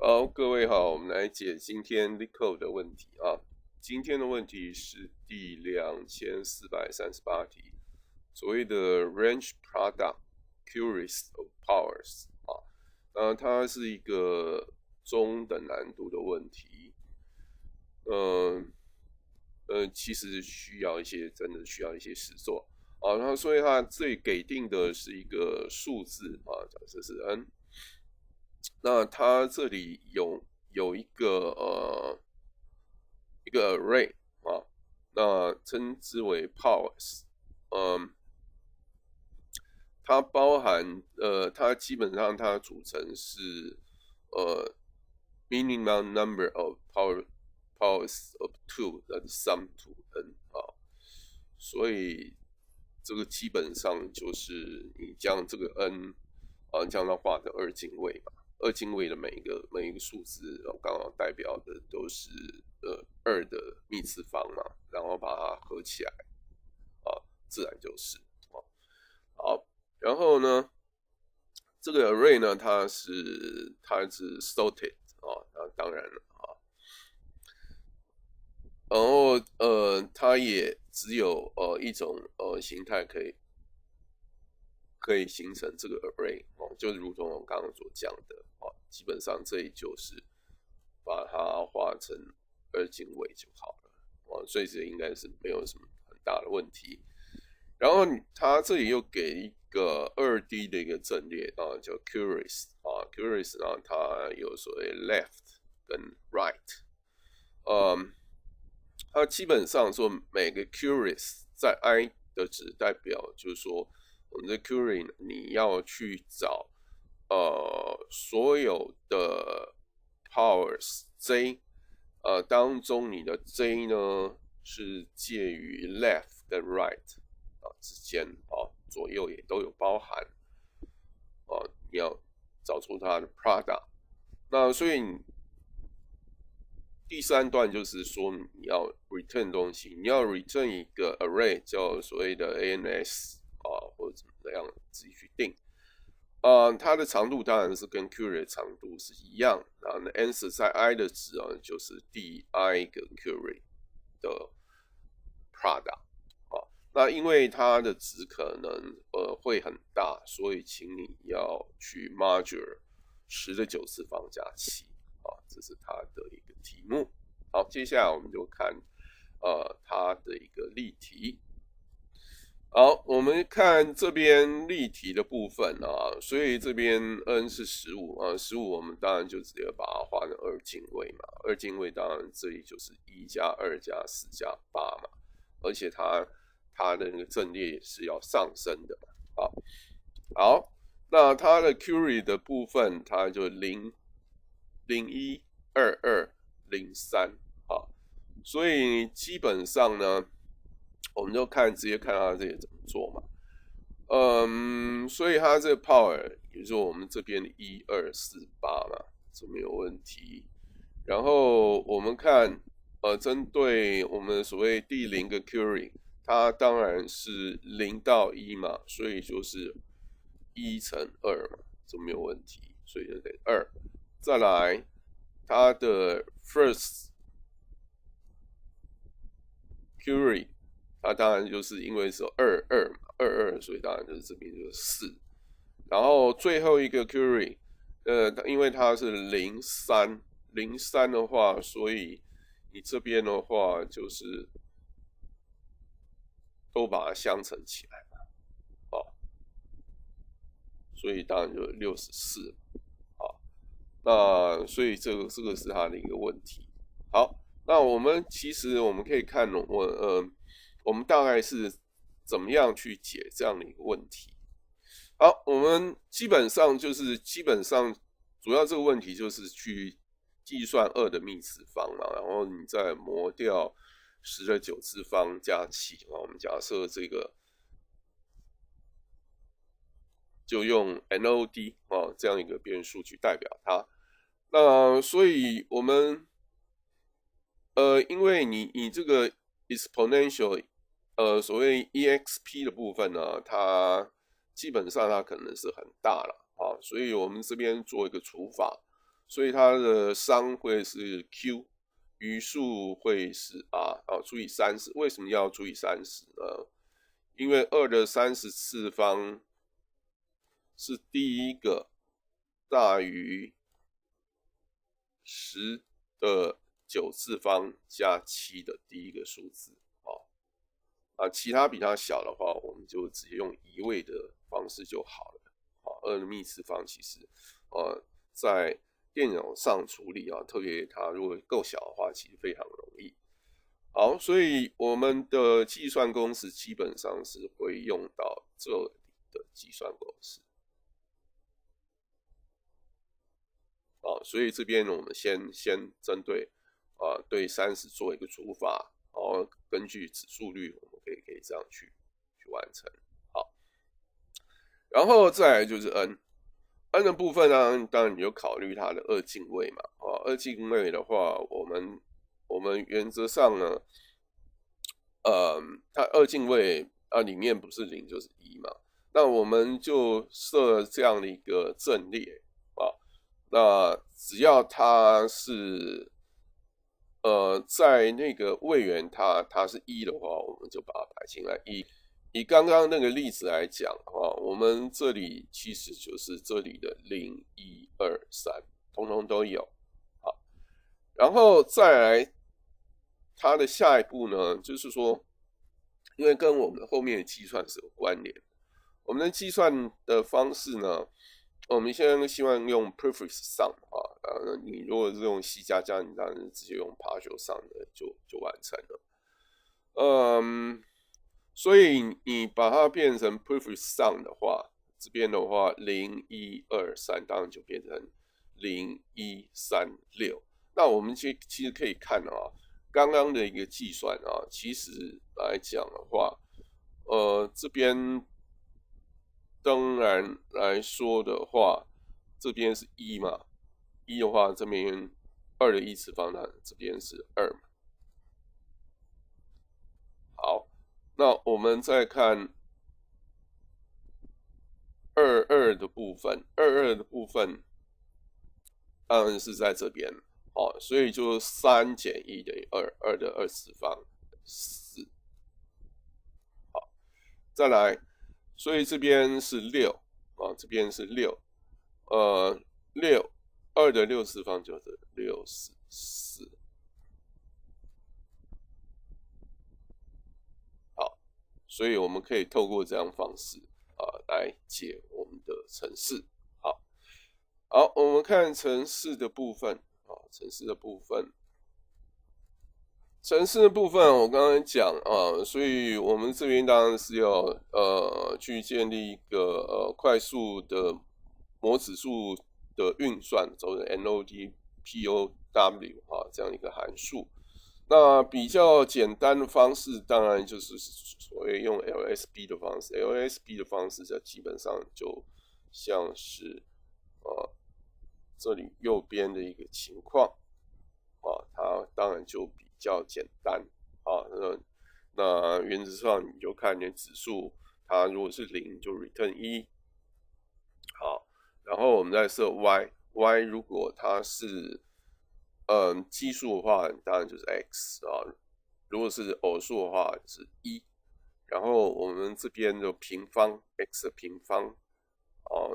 好，各位好，我们来解今天 LeetCode 的问题啊。今天的问题是第2438题，所谓的 Range Product Curious of Powers 啊，它是一个中等难度的问题，其实真的需要一些实作啊。然后所以它这里给定的是一个数字啊，假设是 n。那它这里有一个array 啊，那称之为 powers，它包含它基本上它组成是minimum number of powers of 2 that sum to n 啊，所以这个基本上就是你将这个 n 将它画成二进位嘛。二进位的每一个数字，刚好代表的都是2的幂次方嘛，然后把它合起来，自然就是好。然后呢，这个 array 呢，它是 sorted 那当然了然后它也只有一种形态可以形成这个 array 就如同我刚刚所讲的基本上这里就是把它画成二进位就好了所以这应该是没有什么很大的问题。然后它这里又给一个2D 的一个阵列叫 curious curious 呢，它有所谓 left 跟 right，它基本上说每个 curious 在 i 的值代表就是说我们的 query 你要去找所有的 powers j 当中你的 j 呢是介于 left 跟 right 之间左右也都有包含你要找出它的 product。那所以第三段就是说你要 return 东西，你要 return 一个 array 叫所谓的 ANS或者怎么样自己去定。它的长度当然是跟 query 的长度是一样，然后 answer 在 i 的值就是第 i 个 query 的 product。那因为它的值可能会很大，所以请你要去 modular 10的9次方加7这是它的一个题目。好，接下来我们就看它的一个例题。好，我们看这边例题的部分所以这边 n 是15 15我们当然就直接把它画成二进位嘛，二进位当然这里就是1加2加4加8嘛，而且它的那个阵列也是要上升的好，那它的 query 的部分它就0 01 22 03所以基本上呢我们就直接看它这个怎么做嘛。所以它这个 power 也就是我们这边的1248嘛，这没有问题。然后我们看针对我们所谓第0个 query， 它当然是0到1嘛，所以就是1乘2嘛，这没有问题，所以就等于2。再来它的 first query， 它当然就是因为是22嘛，22，所以当然就是这边就是4。然后最后一个 query， 因为它是03的话，所以你这边的话就是都把它相乘起来嘛，所以当然就64。那所以这个是它的一个问题。好，那其实我们可以看我们大概是怎么样去解这样的一个问题。好，我们基本上主要这个问题就是去计算2的幂次方嘛，然后你再磨掉10的9次方加7我们假设这个就用 NOD 这样一个变数去代表它。那所以我们因为你这个 exponential所谓 exp 的部分呢，它基本上它可能是很大了所以我们这边做一个除法，所以它的商会是 Q， 余数会是 R， 除以30。为什么要除以30呢？因为2的30次方是第一个大于10的9次方加7的第一个数字。其他比它小的话，我们就直接用移位的方式就好了。2的幂次方其实在电脑上处理特别它如果够小的话，其实非常容易。好，所以我们的计算公式基本上是会用到这里的计算公式。所以这边我们先针对对30做一个除法，然后根据指数率，我们可以这样去完成。好，然后再来就是 n 的部分呢，当然你就考虑它的二进位嘛。二进位的话，我们原则上呢，它二进位里面不是0就是1嘛，那我们就设这样的一个阵列那只要它是在那个位元它是1的话，我们就把它摆进来1。以刚刚那个例子来讲我们这里其实就是这里的0、1、2、3，通通都有。好，然后再来它的下一步呢，就是说，因为跟我们后面的计算是有关联，我们的计算的方式呢，我们现在希望用 prefix sum 你如果是用 C++，你当然直接用 partial sum 的就完成了。所以你把它变成 prefix sum 的话，这边的话0、1、2、3，当然就变成0、1、3、6。那我们其实可以看刚刚的一个计算其实来讲的话，这边当然来说的话，这边是1嘛，1的话这边2的1次方呢，这边是2嘛。好，那我们再看22的部分，22的部分当然是在这边所以就3减1等于2， 2的2次方4。好，再来，所以这边是6这边是6，6 2的6次方就是64。好，所以我们可以透过这样方式来解我们的程式。好，我们看程式的部分程式的部分我刚才讲所以我们这边当然是要去建立一个快速的模指数的运算，就是 NODPOW 这样一个函数。那比较简单的方式，当然就是所谓用 LSB 的方式。LSB 的方式基本上就像是这里右边的一个情况它当然就比较简单那原则上你就看你的指数，它如果是0就 return 1。好，然后我们再设 y 如果它是奇数的话，当然就是 x 如果是偶数的话是1。然后我们这边的平方 x 的平方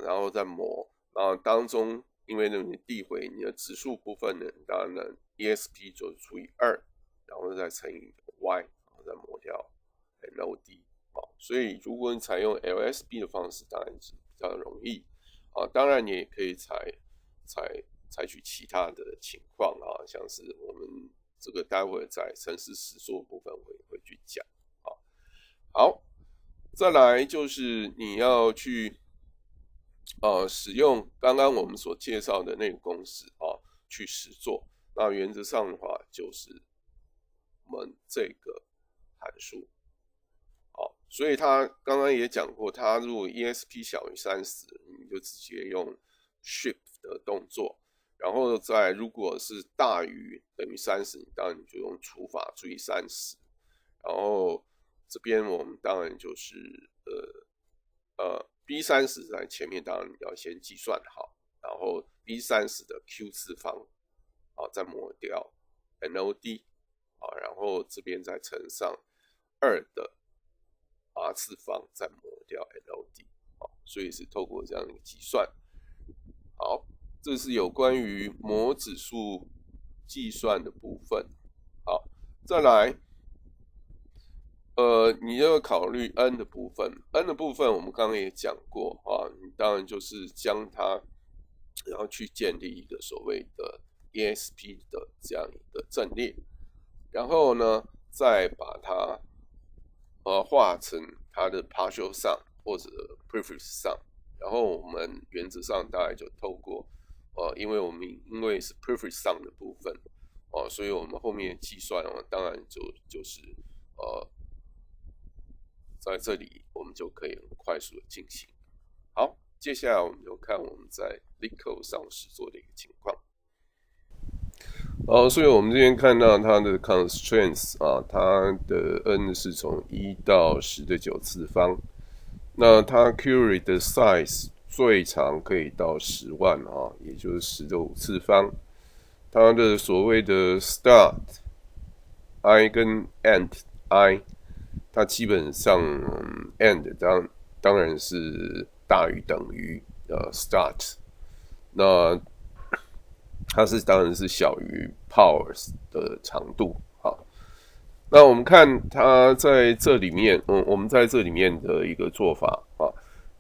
然后再模，然后当中因为你递回你的指数部分呢，当然呢 ESP 就除以2，然后再乘以 y， 然后再抹掉 NOD。所以如果你采用 LSB 的方式，当然是比较容易当然你也可以采取其他的情况像是我们这个待会在程式实作部分会去讲好，再来就是你要去使用刚刚我们所介绍的那个公式去实作。那原则上的话就是我们这个函数所以他刚刚也讲过，它如果 ESP 小于30，你就直接用 shift 的动作，然后再如果是大于等于30，你当然你就用除法除以30，然后这边我们当然就是B30 在前面，当然你要先计算好，然后 B30的 Q 次方再抹掉 NOD 然后这边再乘上2的 R 次方再抹掉 NOD 所以是透过这样的一个计算。好，这是有关于模指数计算的部分。好，再来你要考虑 N 的部分。N 的部分我们刚刚也讲过你当然就是将它然后去建立一个所谓的 ESP 的这样一个阵列，然后呢再把它画成它的 partial sum 或者 prefix sum， 然后我们原则上大概就透过因为是 prefix sum 的部分所以我们后面计算当然就是在这里我们就可以很快速的进行。好，接下来我们就看我们在 LeetCode 上实作的一个情况。所以我们这边看到它的 constraints 它的 n 是从1到10的9次方，那它 query 的 size 最长可以到10万也就是10的5次方。它的所谓的 start i 跟 end i， 它基本上end 当然是大于等于start， 那它当然是小于 powers 的长度。好，那我们看它在这里面，我们在这里面的一个做法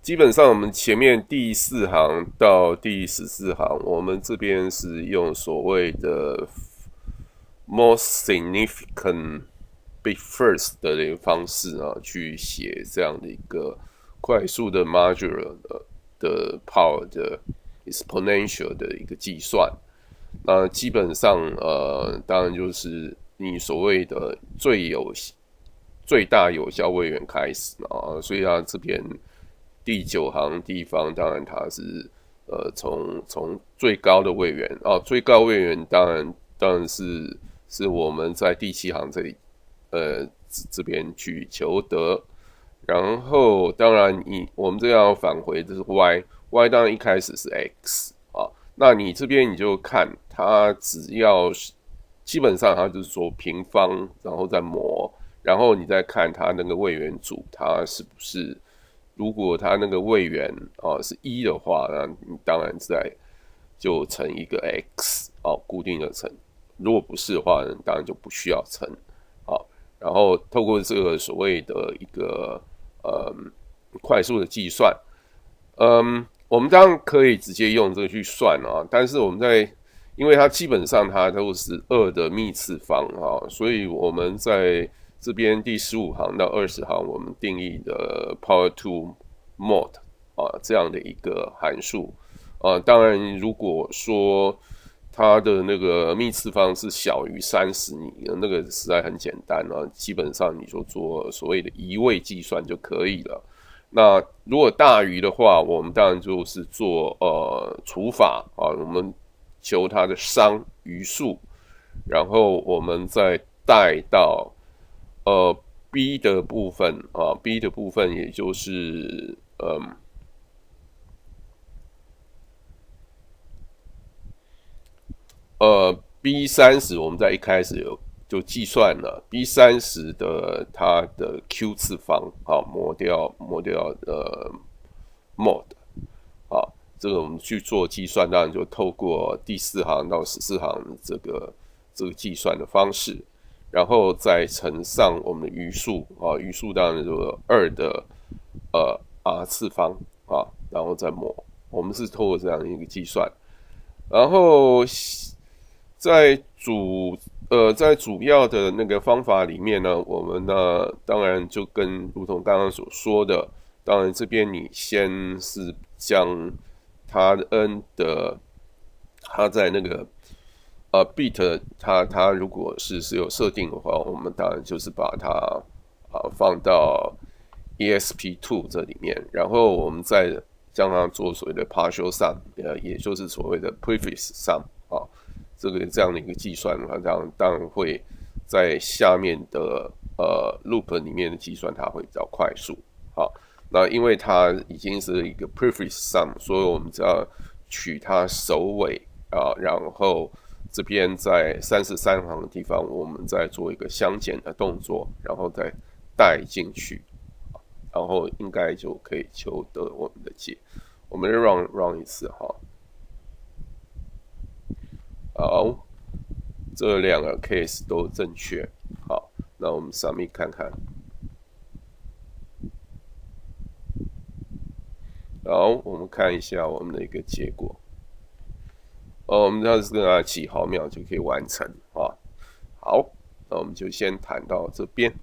基本上我们前面第4行到第14行，我们这边是用所谓的 most significant bit first 的一个方式去写这样的一个快速的 modular 的 power 的 exponential 的一个计算。那基本上当然就是你所谓的最大有效位元开始所以它这边第9行地方，当然它是从最高的位元最高位元当然是我们在第7行这里这边去求得，然后当然我们这样返回这是 y 当然一开始是 x那你这边你就看它只要基本上它就是说平方，然后再模，然后你再看它那个位元组它是不是，如果它那个位元是1的话，那你当然就乘一个 x 固定的乘，如果不是的话，当然就不需要乘然后透过这个所谓的一个快速的计算，我们当然可以直接用这个去算但是我们因为它基本上它都是2的幂次方所以我们在这边第15行到20行，我们定义的 power 2 mod 这样的一个函数当然如果说它的那个幂次方是小于30，那个实在很简单基本上你就做所谓的移位计算就可以了。那如果大于的话，我们当然就是做除法我们求它的商余数，然后我们再带到b 的部分b 的部分也就是B30， 我们在一开始就计算了 B30 的它的 Q 次方磨掉mod 这个我们去做计算，当然就透过第4行到14行这个计算的方式，然后再乘上我们的余数余数当然就是2的R 次方然后再磨，我们是透过这样一个计算，然后在主要的那个方法里面呢，我们呢当然就如同刚刚所说的，当然这边你先是将它的 n 的它在那个bit 它如果是有设定的话，我们当然就是把它放到 ESP2 这里面，然后我们再将它做所谓的 partial sum 也就是所谓的 prefix sum这样的一个计算的话，当然会在下面的loop 里面的计算它会比较快速那因为它已经是一个 prefix sum， 所以我们只要取它首尾啊，然后这边在33行的地方，我们再做一个相减的动作，然后再带进去，然后应该就可以求得我们的解。我们 run 一次哈。好，这2个 case 都正确。好，那我们 submit 看看。好，我们看一下我们的一个结果。我们这样子跟几毫秒就可以完成啊。好，那我们就先谈到这边。